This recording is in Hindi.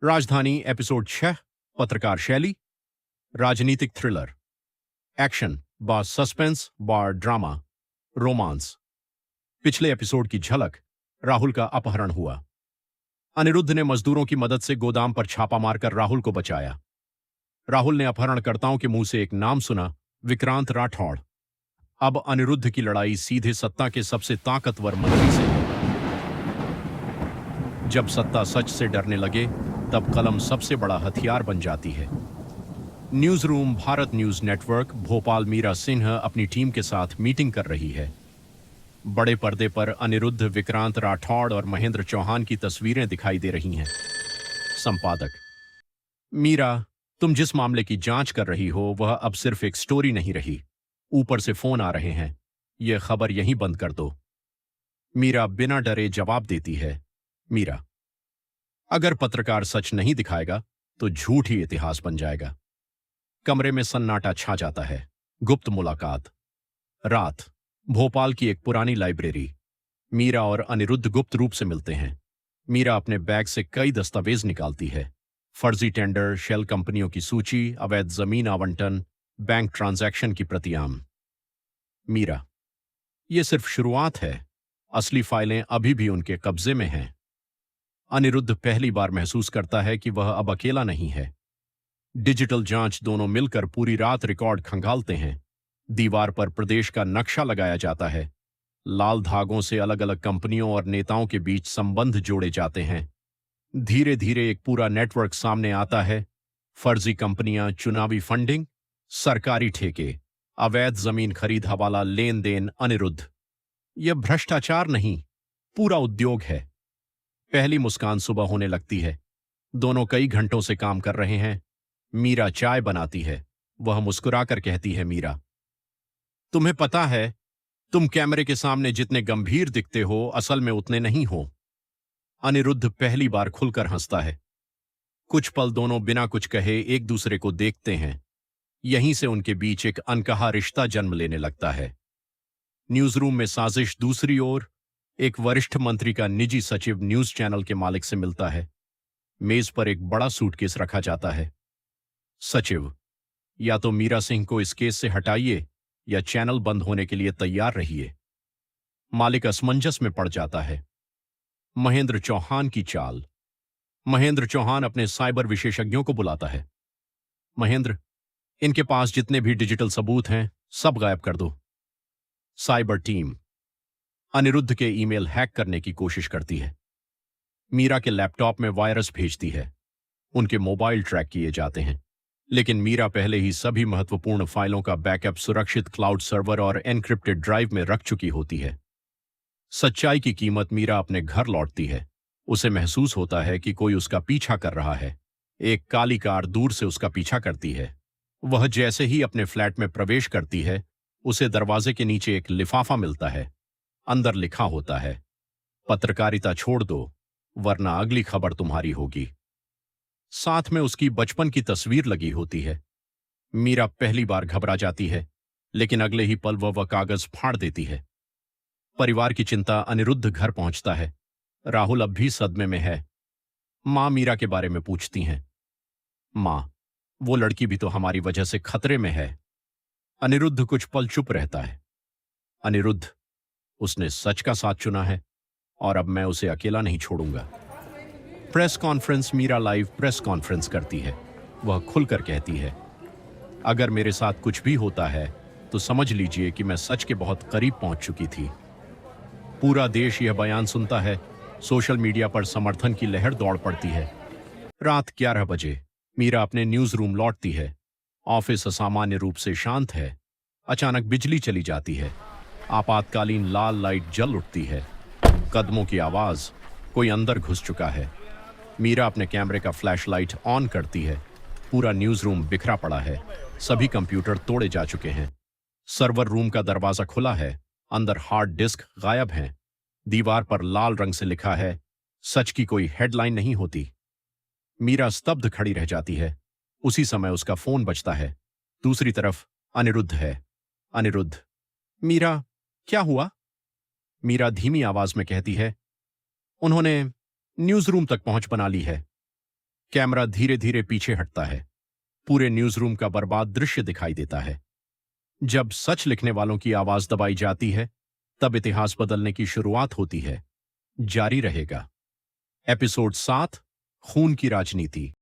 राजधानी एपिसोड 6। पत्रकार शैली, राजनीतिक थ्रिलर, एक्शन बार सस्पेंस बार ड्रामा, रोमांस। पिछले एपिसोड की झलक। राहुल का अपहरण हुआ। अनिरुद्ध ने मजदूरों की मदद से गोदाम पर छापा मारकर राहुल को बचाया। राहुल ने अपहरणकर्ताओं के मुंह से एक नाम सुना, विक्रांत राठौड़। अब अनिरुद्ध की लड़ाई सीधे सत्ता के सबसे ताकतवर मंत्री से है। जब सत्ता सच से डरने लगे तब कलम सबसे बड़ा हथियार बन जाती है। News room Bharat news network Bhopal. Meera Singh अपनी टीम के साथ मीटिंग कर रही है। बड़े पर्दे पर अनिरुद्ध, विक्रांत राठौड़ और महेंद्र चौहान की तस्वीरें दिखाई दे रही हैं। संपादक: मीरा, तुम जिस मामले की जांच कर रही हो वह अब सिर्फ एक स्टोरी नहीं रही। ऊपर से फोन आ रहे हैं, यह खबर यहीं बंद कर दो। मीरा बिना डरे जवाब देती है। मीरा: अगर पत्रकार सच नहीं दिखाएगा तो झूठ ही इतिहास बन जाएगा। कमरे में सन्नाटा छा जाता है। गुप्त मुलाकात। रात, भोपाल की एक पुरानी लाइब्रेरी। मीरा और अनिरुद्ध गुप्त रूप से मिलते हैं। मीरा अपने बैग से कई दस्तावेज निकालती है। फर्जी टेंडर, शेल कंपनियों की सूची, अवैध जमीन आवंटन, बैंक ट्रांजैक्शन की प्रतियां। मीरा: यह सिर्फ शुरुआत है, असली फाइलें अभी भी उनके कब्जे में हैं। अनिरुद्ध पहली बार महसूस करता है कि वह अब अकेला नहीं है। डिजिटल जांच दोनों मिलकर पूरी रात रिकॉर्ड खंगालते हैं। दीवार पर प्रदेश का नक्शा लगाया जाता है। लाल धागों से अलग अलग कंपनियों और नेताओं के बीच संबंध जोड़े जाते हैं। धीरे धीरे एक पूरा नेटवर्क सामने आता है। फर्जी कंपनियां, चुनावी फंडिंग, सरकारी ठेके, अवैध जमीन खरीद, हवाला लेन देन। अनिरुद्ध: यह भ्रष्टाचार नहीं, पूरा उद्योग है। पहली मुस्कान सुबह होने लगती है। दोनों कई घंटों से काम कर रहे हैं। मीरा चाय बनाती है। वह मुस्कुराकर कहती है, मीरा, तुम्हें पता है, तुम कैमरे के सामने जितने गंभीर दिखते हो असल में उतने नहीं हो। अनिरुद्ध पहली बार खुलकर हंसता है। कुछ पल दोनों बिना कुछ कहे एक दूसरे को देखते हैं। यहीं से उनके बीच एक अनकहा रिश्ता जन्म लेने लगता है। न्यूज रूम में साजिश। दूसरी ओर एक वरिष्ठ मंत्री का निजी सचिव न्यूज चैनल के मालिक से मिलता है। मेज पर एक बड़ा सूटकेस रखा जाता है। सचिव: या तो मीरा सिंह को इस केस से हटाइए या चैनल बंद होने के लिए तैयार रहिए। मालिक असमंजस में पड़ जाता है। महेंद्र चौहान की चाल। महेंद्र चौहान अपने साइबर विशेषज्ञों को बुलाता है। महेंद्र, इनके पास जितने भी डिजिटल सबूत हैं सब गायब कर दो। साइबर टीम अनिरुद्ध के ईमेल हैक करने की कोशिश करती है। मीरा के लैपटॉप में वायरस भेजती है। उनके मोबाइल ट्रैक किए जाते हैं, लेकिन मीरा पहले ही सभी महत्वपूर्ण फाइलों का बैकअप सुरक्षित क्लाउड सर्वर और एन्क्रिप्टेड ड्राइव में रख चुकी होती है। सच्चाई की कीमत। मीरा अपने घर लौटती है। उसे महसूस होता है कि कोई उसका पीछा कर रहा है। एक काली कार दूर से उसका पीछा करती है। वह जैसे ही अपने फ्लैट में प्रवेश करती है, उसे दरवाजे के नीचे एक लिफाफा मिलता है। अंदर लिखा होता है, पत्रकारिता छोड़ दो वरना अगली खबर तुम्हारी होगी। साथ में उसकी बचपन की तस्वीर लगी होती है। मीरा पहली बार घबरा जाती है, लेकिन अगले ही पल वह कागज फाड़ देती है। परिवार की चिंता। अनिरुद्ध घर पहुंचता है। राहुल अब भी सदमे में है। मां मीरा के बारे में पूछती हैं। मां, वो लड़की भी तो हमारी वजह से खतरे में है। अनिरुद्ध कुछ पल चुप रहता है। अनिरुद्ध, उसने सच का साथ चुना है और अब मैं उसे अकेला नहीं छोड़ूंगा। Press conference. Meera live press conference करती है। वह खुलकर कहती है, अगर मेरे साथ कुछ भी होता है तो समझ लीजिए कि मैं सच के बहुत करीब पहुंच चुकी थी। पूरा देश यह बयान सुनता है। सोशल मीडिया पर समर्थन की लहर दौड़ पड़ती है। रात 11 बजे मीरा अपने न्यूज रूम लौटती है। ऑफिस असामान्य रूप से शांत है। अचानक बिजली चली जाती है। आपातकालीन लाल लाइट जल उठती है। कदमों की आवाज। कोई अंदर घुस चुका है। मीरा अपने कैमरे का फ्लैशलाइट ऑन करती है। पूरा न्यूज रूम बिखरा पड़ा है। सभी कंप्यूटर तोड़े जा चुके हैं। सर्वर रूम का दरवाजा खुला है। अंदर हार्ड डिस्क गायब हैं। दीवार पर लाल रंग से लिखा है, सच की कोई हेडलाइन नहीं होती। मीरा स्तब्ध खड़ी रह जाती है। उसी समय उसका फोन बजता है। दूसरी तरफ अनिरुद्ध है। अनिरुद्ध: मीरा, क्या हुआ? मीरा धीमी आवाज में कहती है, उन्होंने न्यूज रूम तक पहुंच बना ली है। कैमरा धीरे धीरे पीछे हटता है। पूरे न्यूज रूम का बर्बाद दृश्य दिखाई देता है। जब सच लिखने वालों की आवाज दबाई जाती है, तब इतिहास बदलने की शुरुआत होती है। जारी रहेगा। एपिसोड 7, खून की राजनीति।